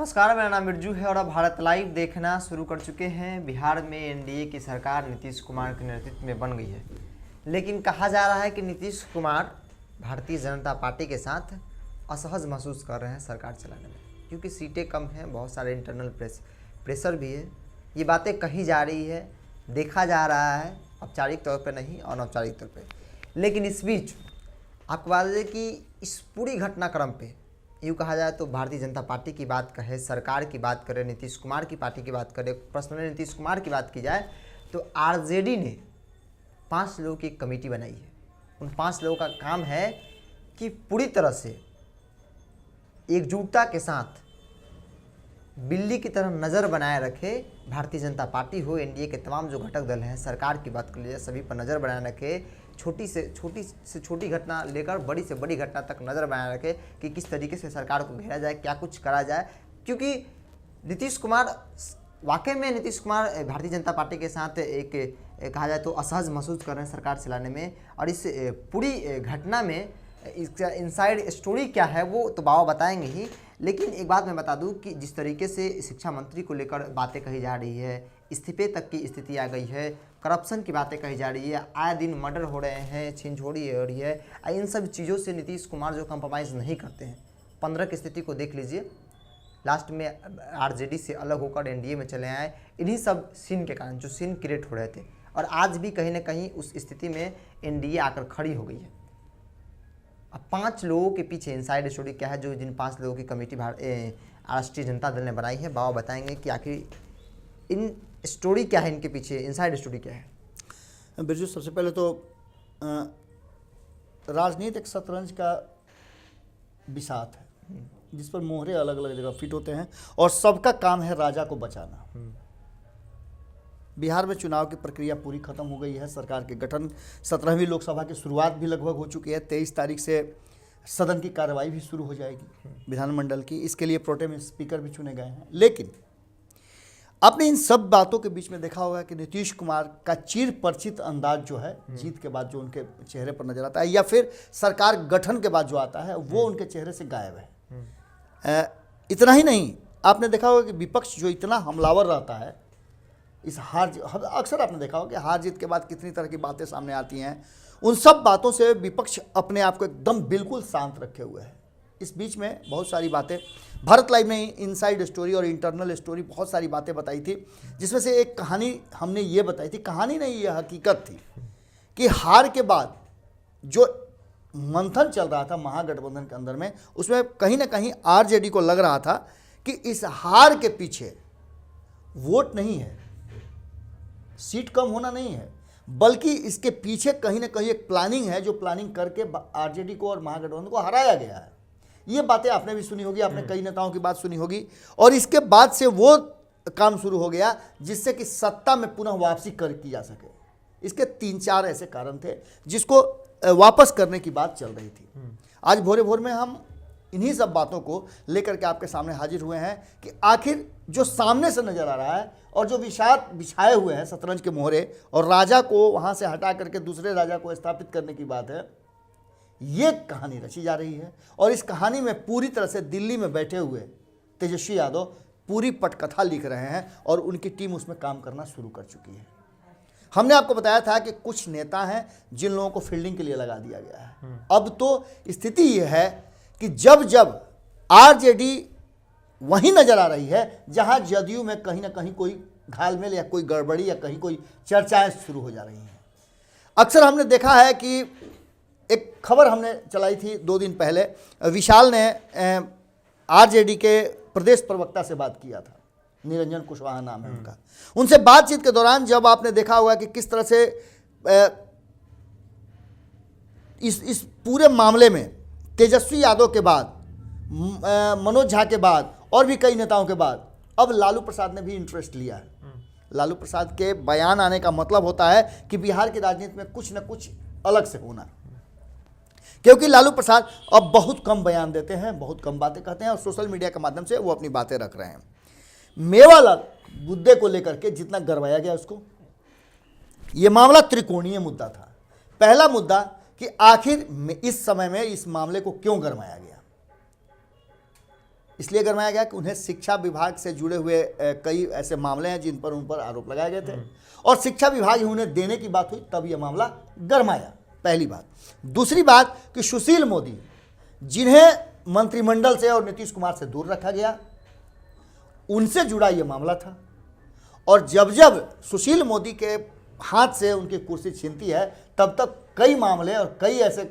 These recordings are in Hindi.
नमस्कार, मेरा नाम बिरजू है और अब भारत लाइव देखना शुरू कर चुके हैं। बिहार में एनडीए की सरकार नीतीश कुमार के नेतृत्व में बन गई है, लेकिन कहा जा रहा है कि नीतीश कुमार भारतीय जनता पार्टी के साथ असहज महसूस कर रहे हैं सरकार चलाने में, क्योंकि सीटें कम हैं, बहुत सारे इंटरनल प्रेशर भी है। ये बातें कही जा रही है, देखा जा रहा है, औपचारिक तौर पर नहीं, अनौपचारिक तौर पर। लेकिन इस बीच आपको बता दें कि इस पूरी घटनाक्रम पे यूँ कहा जाए तो भारतीय जनता पार्टी की बात करें, सरकार की बात करें, नीतीश कुमार की पार्टी की बात करें, पर्सनली नीतीश कुमार की बात की जाए तो आरजेडी ने 5 लोगों की एक कमेटी बनाई है। उन 5 लोगों का काम है कि पूरी तरह से एकजुटता के साथ बिल्ली की तरह नज़र बनाए रखे। भारतीय जनता पार्टी हो, एनडीए के तमाम जो घटक दल हैं, सरकार की बात कर लीजिए, सभी पर नज़र बनाए रखे। छोटी से छोटी घटना लेकर बड़ी से बड़ी घटना तक नज़र बनाए रखे कि किस तरीके से सरकार को घेरा जाए, क्या कुछ करा जाए। क्योंकि नीतीश कुमार वाकई में भारतीय जनता पार्टी के साथ एक कहा जाए तो असहज महसूस कर रहे हैं सरकार चलाने में। और इस पूरी घटना में इसका इनसाइड स्टोरी क्या है वो तो बाबा बताएंगे ही। लेकिन एक बात मैं बता दूं कि जिस तरीके से शिक्षा मंत्री को लेकर बातें कही जा रही है, इस्तीफे तक की स्थिति आ गई है, करप्शन की बातें कही जा रही है, आए दिन मर्डर हो रहे हैं, छीनछोड़ी हो रही है, इन सब चीज़ों से नीतीश कुमार जो कंप्रोमाइज़ नहीं करते हैं। 15 की स्थिति को देख लीजिए, लास्ट में आरजेडी से अलग होकर एनडीए में चले आए, इन्हीं सब सीन के कारण जो सीन क्रिएट हो रहे थे। और आज भी कहीं ना कहीं उस स्थिति में एनडीए आकर खड़ी हो गई है। अब 5 लोगों के पीछे इनसाइड स्टोरी क्या है, जो जिन 5 लोगों की कमेटी राष्ट्रीय जनता दल ने बनाई है, बाबा बताएंगे कि आखिर इन स्टोरी क्या है, इनके पीछे इनसाइड स्टोरी क्या है। बिरजू, सबसे पहले तो राजनीति एक शतरंज का बिसात है जिस पर मोहरे अलग अलग जगह फिट होते हैं और सबका काम है राजा को बचाना। बिहार में चुनाव की प्रक्रिया पूरी खत्म हो गई है, सरकार के गठन 17वीं लोकसभा की शुरुआत भी लगभग हो चुकी है। 23 तारीख से सदन की कार्रवाई भी शुरू हो जाएगी विधानमंडल की। इसके लिए प्रोटेम स्पीकर भी चुने गए हैं। लेकिन आपने इन सब बातों के बीच में देखा होगा कि नीतीश कुमार का चिर परिचित अंदाज जो है जीत के बाद जो उनके चेहरे पर नजर आता है, या फिर सरकार गठन के बाद जो आता है, वो उनके चेहरे से गायब है। इतना ही नहीं, आपने देखा होगा कि विपक्ष जो इतना हमलावर रहता है, इस अक्सर आपने देखा होगा कि हार जीत के बाद कितनी तरह की बातें सामने आती हैं, उन सब बातों से विपक्ष अपने आप को एकदम बिल्कुल शांत रखे हुए है। इस बीच में बहुत सारी बातें भारत लाइव ने इनसाइड स्टोरी और इंटरनल स्टोरी बहुत सारी बातें बताई थी, जिसमें से एक कहानी हमने ये बताई थी, कहानी नहीं ये हकीकत थी कि हार के बाद जो मंथन चल रहा था महागठबंधन के अंदर में, उसमें कहीं ना कहीं आरजेडी को लग रहा था कि इस हार के पीछे वोट नहीं है, सीट कम होना नहीं है, बल्कि इसके पीछे कहीं ना कहीं एक प्लानिंग है, जो प्लानिंग करके आरजेडी को और महागठबंधन को हराया गया है। ये बातें आपने भी सुनी होगी, आपने कई नेताओं की बात सुनी होगी। और इसके बाद से वो काम शुरू हो गया जिससे कि सत्ता में पुनः वापसी की जा सके। इसके 3-4 ऐसे कारण थे जिसको वापस करने की बात चल रही थी। आज भोरे भोर में हम इन्हीं सब बातों को लेकर के आपके सामने हाजिर हुए हैं कि आखिर जो सामने से नजर आ रहा है और जो बिछाए हुए हैं शतरंज के मोहरे, और राजा को वहां से हटा करके दूसरे राजा को स्थापित करने की बात है, ये कहानी रची जा रही है। और इस कहानी में पूरी तरह से दिल्ली में बैठे हुए तेजस्वी यादव पूरी पटकथा लिख रहे हैं और उनकी टीम उसमें काम करना शुरू कर चुकी है। हमने आपको बताया था कि कुछ नेता हैं जिन लोगों को फील्डिंग के लिए लगा दिया गया है। अब तो स्थिति यह है कि जब आरजेडी वहीं नजर आ रही है जहां जदयू में कहीं ना कहीं कोई घालमेल या कोई गड़बड़ी या कहीं कोई चर्चाएं शुरू हो जा रही हैं। अक्सर हमने देखा है कि एक खबर हमने चलाई थी 2 दिन पहले, विशाल ने आरजेडी के प्रदेश प्रवक्ता से बात किया था, निरंजन कुशवाहा नाम है उनका। उनसे बातचीत के दौरान जब आपने देखा होगा कि किस तरह से इस पूरे मामले में तेजस्वी यादव के बाद, मनोज झा के बाद और भी कई नेताओं के बाद अब लालू प्रसाद ने भी इंटरेस्ट लिया है। लालू प्रसाद के बयान आने का मतलब होता है कि बिहार की राजनीति में कुछ न कुछ अलग से होना, क्योंकि लालू प्रसाद अब बहुत कम बयान देते हैं, बहुत कम बातें कहते हैं और सोशल मीडिया के माध्यम से वो अपनी बातें रख रहे हैं। मेवालाल मुद्दे को लेकर के जितना गरमाया गया उसको, ये मामला त्रिकोणीय मुद्दा था। पहला मुद्दा कि आखिर इस समय में इस मामले को क्यों गरमाया गया, इसलिए गरमाया गया कि उन्हें शिक्षा विभाग से जुड़े हुए कई ऐसे मामले हैं जिन पर उन पर आरोप लगाए गए थे और शिक्षा विभाग ही उन्हें देने की बात हुई, तब यह मामला गरमाया। पहली बात। दूसरी बात कि सुशील मोदी, जिन्हें मंत्रिमंडल से और नीतीश कुमार से दूर रखा गया, उनसे जुड़ा यह मामला था। और जब जब सुशील मोदी के हाथ से उनकी कुर्सी छीनती है, तब तक कई मामले और कई ऐसे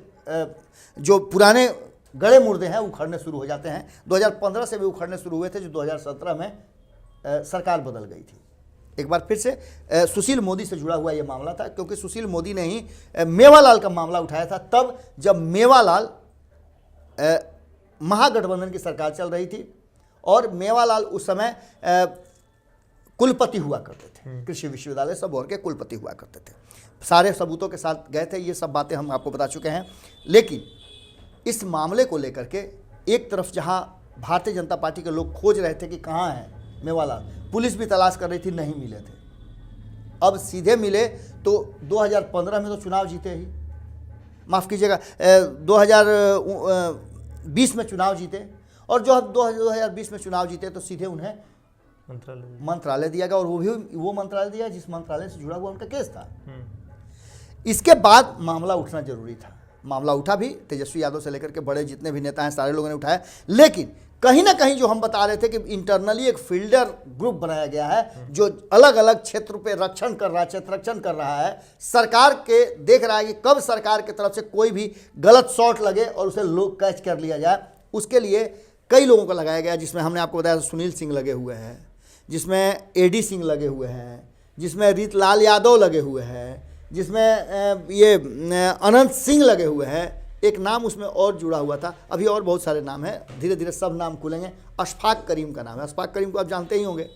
जो पुराने गड़े मुर्दे हैं उखड़ने शुरू हो जाते हैं। 2015 से भी उखड़ने शुरू हुए थे, जो 2017 में सरकार बदल गई थी। एक बार फिर से सुशील मोदी से जुड़ा हुआ ये मामला था, क्योंकि सुशील मोदी ने ही मेवालाल का मामला उठाया था, तब जब मेवालाल महागठबंधन की सरकार चल रही थी और मेवालाल उस समय कुलपति हुआ करते थे, कृषि विश्वविद्यालय सबौर के कुलपति हुआ करते थे। सारे सबूतों के साथ गए थे, ये सब बातें हम आपको बता चुके हैं। लेकिन इस मामले को लेकर के एक तरफ जहां भारतीय जनता पार्टी के लोग खोज रहे थे कि कहाँ है मेवालाल, पुलिस भी तलाश कर रही थी, नहीं मिले थे। अब सीधे मिले तो 2015 में तो चुनाव जीते ही, माफ़ कीजिएगा 2020 में चुनाव जीते, और जो 2020 में चुनाव जीते तो सीधे उन्हें मंत्रालय दिया गया, और वो मंत्रालय दिया जिस मंत्रालय से जुड़ा हुआ उनका केस था। इसके बाद मामला उठना जरूरी था। मामला उठा भी, तेजस्वी यादव से लेकर के बड़े जितने भी नेता हैं सारे लोगों ने उठाया। लेकिन कहीं ना कहीं जो हम बता रहे थे कि इंटरनली एक फील्डर ग्रुप बनाया गया है जो अलग अलग क्षेत्र पे रक्षण कर रहा है, क्षेत्ररक्षण कर रहा है, सरकार के देख रहा है कि कब सरकार की तरफ से कोई भी गलत शॉट लगे और उसे लोग कैच कर लिया जाए। उसके लिए कई लोगों को लगाया गया, जिसमें हमने आपको बताया सुनील सिंह लगे हुए हैं, जिसमें एडी सिंह लगे हुए हैं, जिसमें रीतलाल यादव लगे हुए हैं, जिसमें ये अनंत सिंह लगे हुए हैं। एक नाम उसमें और जुड़ा हुआ था, अभी और बहुत सारे नाम हैं, धीरे धीरे सब नाम खुलेंगे। अशफाक करीम का नाम है, अशफाक करीम को आप जानते ही होंगे।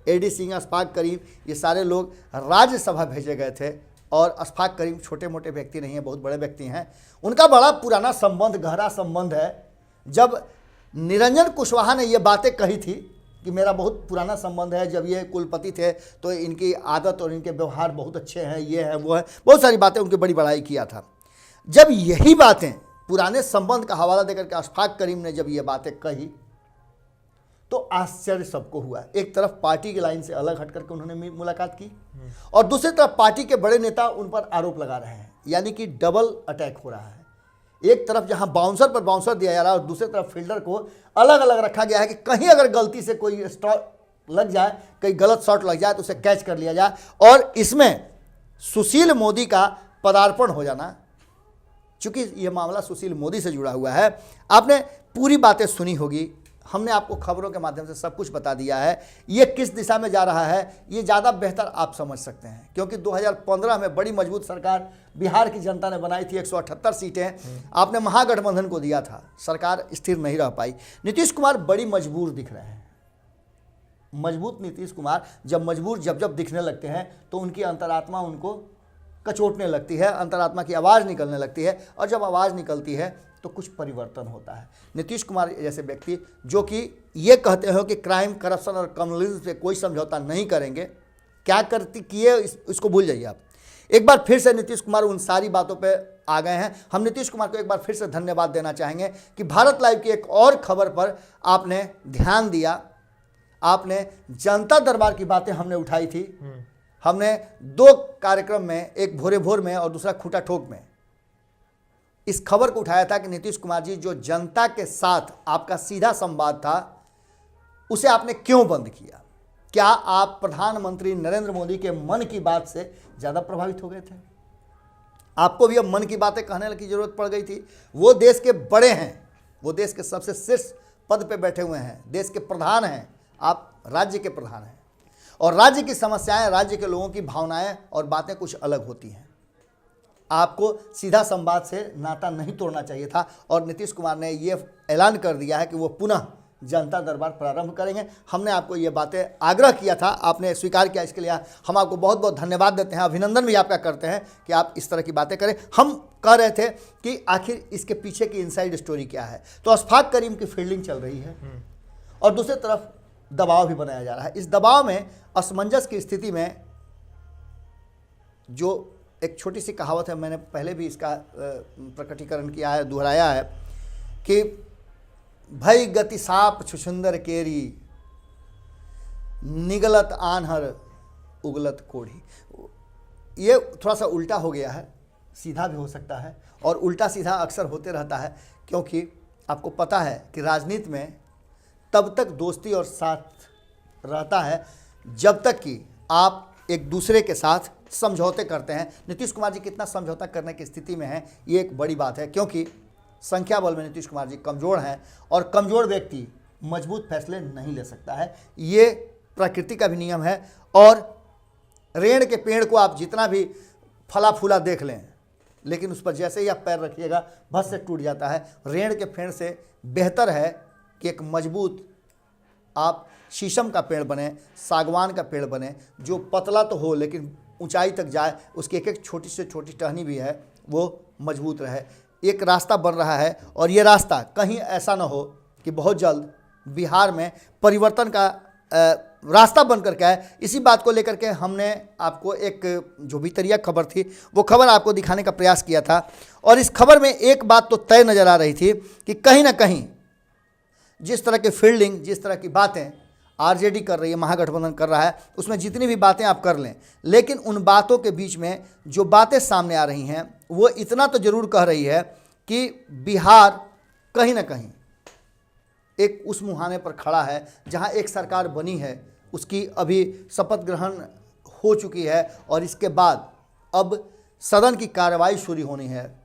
एडी सिंह, अशफाक करीम, ये सारे लोग राज्यसभा भेजे गए थे। और अशफाक करीम छोटे मोटे व्यक्ति नहीं है, बहुत बड़े व्यक्ति हैं। उनका बड़ा पुराना संबंध, गहरा संबंध है। जब निरंजन कुशवाहा ने ये बातें कही थी कि मेरा बहुत पुराना संबंध है, जब ये कुलपति थे तो इनकी आदत और इनके व्यवहार बहुत अच्छे हैं, ये है वो है, बहुत सारी बातें उनकी बड़ी बड़ाई किया था। जब यही बातें पुराने संबंध का हवाला देकर के अशफाक करीम ने जब ये बातें कही तो आश्चर्य सबको हुआ। एक तरफ पार्टी की लाइन से अलग हट करके उन्होंने मुलाकात की, और दूसरी तरफ पार्टी के बड़े नेता उन पर आरोप लगा रहे हैं, यानी कि डबल अटैक हो रहा है। एक तरफ जहां बाउंसर पर बाउंसर दिया जा रहा है और दूसरी तरफ फील्डर को अलग अलग रखा गया है कि कहीं अगर गलती से कोई स्टॉप लग जाए, कहीं गलत शॉट लग जाए तो उसे कैच कर लिया जाए। और इसमें सुशील मोदी का पदार्पण हो जाना, चूंकि यह मामला सुशील मोदी से जुड़ा हुआ है। आपने पूरी बातें सुनी होगी, हमने आपको खबरों के माध्यम से सब कुछ बता दिया है। ये किस दिशा में जा रहा है ये ज़्यादा बेहतर आप समझ सकते हैं, क्योंकि 2015 में बड़ी मजबूत सरकार बिहार की जनता ने बनाई थी, 178 सीटें आपने महागठबंधन को दिया था, सरकार स्थिर नहीं रह पाई। नीतीश कुमार बड़ी मजबूर दिख रहे हैं। मजबूत नीतीश कुमार जब दिखने लगते हैं तो उनकी अंतरात्मा उनको कचोटने लगती है, अंतरात्मा की आवाज़ निकलने लगती है, और जब आवाज़ निकलती है तो कुछ परिवर्तन होता है। नीतीश कुमार जैसे व्यक्ति जो कि ये कहते हो कि क्राइम, करप्शन और कम्युनिज्म से कोई समझौता नहीं करेंगे, क्या करती किए इसको भूल जाइए आप। एक बार फिर से नीतीश कुमार उन सारी बातों पे आ गए हैं। हम नीतीश कुमार को एक बार फिर से धन्यवाद देना चाहेंगे कि भारत लाइव की एक और खबर पर आपने ध्यान दिया, आपने जनता दरबार की बातें हमने उठाई थी। हमने 2 कार्यक्रम में, एक भोरे भोर में और दूसरा खूंटा ठोक में, इस खबर को उठाया था कि नीतीश कुमार जी जो जनता के साथ आपका सीधा संवाद था उसे आपने क्यों बंद किया। क्या आप प्रधानमंत्री नरेंद्र मोदी के मन की बात से ज़्यादा प्रभावित हो गए थे? आपको भी अब मन की बातें कहने की जरूरत पड़ गई थी। वो देश के बड़े हैं, वो देश के सबसे शीर्ष पद पे बैठे हुए हैं, देश के प्रधान हैं, आप राज्य के प्रधान हैं, और राज्य की समस्याएं, राज्य के लोगों की भावनाएं और बातें कुछ अलग होती हैं। आपको सीधा संवाद से नाता नहीं तोड़ना चाहिए था, और नीतीश कुमार ने ये ऐलान कर दिया है कि वो पुनः जनता दरबार प्रारंभ करेंगे। हमने आपको ये बातें आग्रह किया था, आपने स्वीकार किया, इसके लिए हम आपको बहुत बहुत धन्यवाद देते हैं, अभिनंदन भी आपका करते हैं कि आप इस तरह की बातें करें। हम कह रहे थे कि आखिर इसके पीछे की इनसाइड स्टोरी क्या है, तो अशफाक करीम की फील्डिंग चल रही है और दूसरी तरफ दबाव भी बनाया जा रहा है। इस दबाव में, असमंजस की स्थिति में, जो एक छोटी सी कहावत है, मैंने पहले भी इसका प्रकटीकरण किया है, दोहराया है कि भई गति साप छुछुंदर केरी, निगलत आन्हर उगलत कोढ़ी। ये थोड़ा सा उल्टा हो गया है, सीधा भी हो सकता है, और उल्टा सीधा अक्सर होते रहता है, क्योंकि आपको पता है कि राजनीति में तब तक दोस्ती और साथ रहता है जब तक कि आप एक दूसरे के साथ समझौते करते हैं। नीतीश कुमार जी कितना समझौता करने की स्थिति में हैं, ये एक बड़ी बात है, क्योंकि संख्या बल में नीतीश कुमार जी कमज़ोर हैं और कमज़ोर व्यक्ति मजबूत फैसले नहीं ले सकता है। ये प्रकृति का भी नियम है। और रेड़ के पेड़ को आप जितना भी फला फूला देख लें, लेकिन उस पर जैसे ही आप पैर रखिएगा भस से टूट जाता है। रेड़ के पेड़ से बेहतर है कि एक मजबूत आप शीशम का पेड़ बने, सागवान का पेड़ बने, जो पतला तो हो लेकिन ऊंचाई तक जाए, उसकी एक एक छोटी से छोटी टहनी भी है वो मजबूत रहे। एक रास्ता बन रहा है और ये रास्ता कहीं ऐसा ना हो कि बहुत जल्द बिहार में परिवर्तन का रास्ता बन करके आए। इसी बात को लेकर के हमने आपको एक जो भीतरिया खबर थी वो खबर आपको दिखाने का प्रयास किया था, और इस खबर में एक बात तो तय नज़र आ रही थी कि कहीं ना कहीं जिस तरह की फील्डिंग, जिस तरह की बातें आरजेडी कर रही है, महागठबंधन कर रहा है, उसमें जितनी भी बातें आप कर लें, लेकिन उन बातों के बीच में जो बातें सामने आ रही हैं वो इतना तो ज़रूर कह रही है कि बिहार कहीं ना कहीं एक उस मुहाने पर खड़ा है जहां एक सरकार बनी है, उसकी अभी शपथ ग्रहण हो चुकी है और इसके बाद अब सदन की कार्रवाई शुरू होनी है।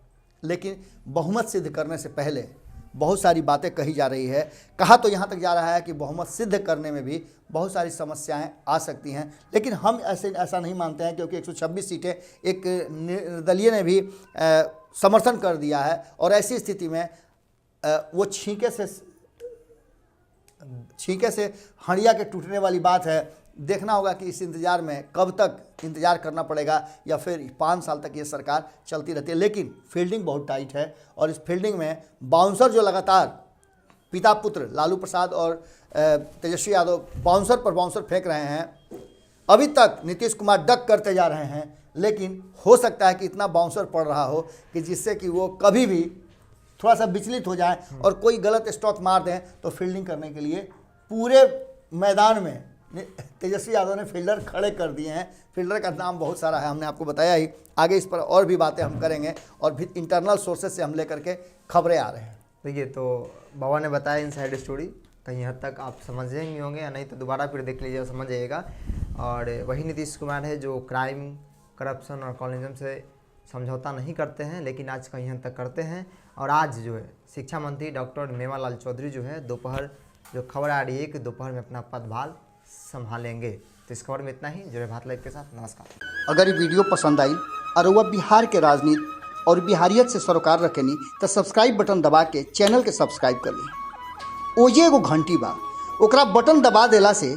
लेकिन बहुमत सिद्ध करने से पहले बहुत सारी बातें कही जा रही है। कहा तो यहाँ तक जा रहा है कि बहुमत सिद्ध करने में भी बहुत सारी समस्याएं आ सकती हैं, लेकिन हम ऐसा नहीं मानते हैं, क्योंकि 126 सीटें एक निर्दलीय ने भी समर्थन कर दिया है। और ऐसी स्थिति में वो छींके से हंडिया के टूटने वाली बात है। देखना होगा कि इस इंतज़ार में कब तक इंतज़ार करना पड़ेगा, या फिर 5 साल तक ये सरकार चलती रहती है। लेकिन फील्डिंग बहुत टाइट है, और इस फील्डिंग में बाउंसर जो लगातार पिता पुत्र लालू प्रसाद और तेजस्वी यादव बाउंसर पर बाउंसर फेंक रहे हैं, अभी तक नीतीश कुमार डक करते जा रहे हैं, लेकिन हो सकता है कि इतना बाउंसर पड़ रहा हो कि जिससे कि वो कभी भी थोड़ा सा विचलित हो जाए और कोई गलत स्ट्रोक मार दें तो फील्डिंग करने के लिए पूरे मैदान में तेजस्वी यादव ने फील्डर खड़े कर दिए हैं। फील्डर का नाम बहुत सारा है, हमने आपको बताया ही। आगे इस पर और भी बातें हम करेंगे, और भी इंटरनल सोर्सेज से हम लेकर के खबरें आ रहे हैं। देखिए, तो बाबा ने बताया इनसाइड स्टोरी, कहीं हद तक आप समझे ही होंगे, या नहीं तो दोबारा फिर देख लीजिए, समझ जाइएगा। और वही नीतीश कुमार है जो क्राइम, करप्शन और कॉलोनिज्म से समझौता नहीं करते हैं, लेकिन आज कहीं हद तक करते हैं। और आज जो है शिक्षा मंत्री डॉक्टर मेवालाल चौधरी जो है दोपहर, जो खबर आ रही है कि दोपहर में अपना पदभार संभालेंगे। तो इस खबर में इतना ही। जुड़े भारत लाइव के साथ, नमस्कार। अगर ये वीडियो पसंद आई और वह बिहार के राजनीति और बिहारियत से सरोकार रखेनी तो सब्सक्राइब बटन दबा के चैनल के सब्सक्राइब कर ली। ओजे एगो घंटी बा, ओकरा बटन दबा देला से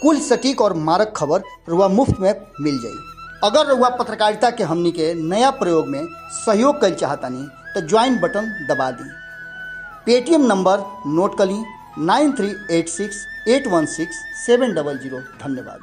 कुल सटीक और मारक खबर रुआ मुफ्त में मिल जाई। अगर रुआ पत्रकारिता के हमनी के नया प्रयोग में सहयोग कर चाहतानी तो ज्वाइन बटन दबा दी। पेटीएम नंबर नोट कर ली 9386816700। धन्यवाद।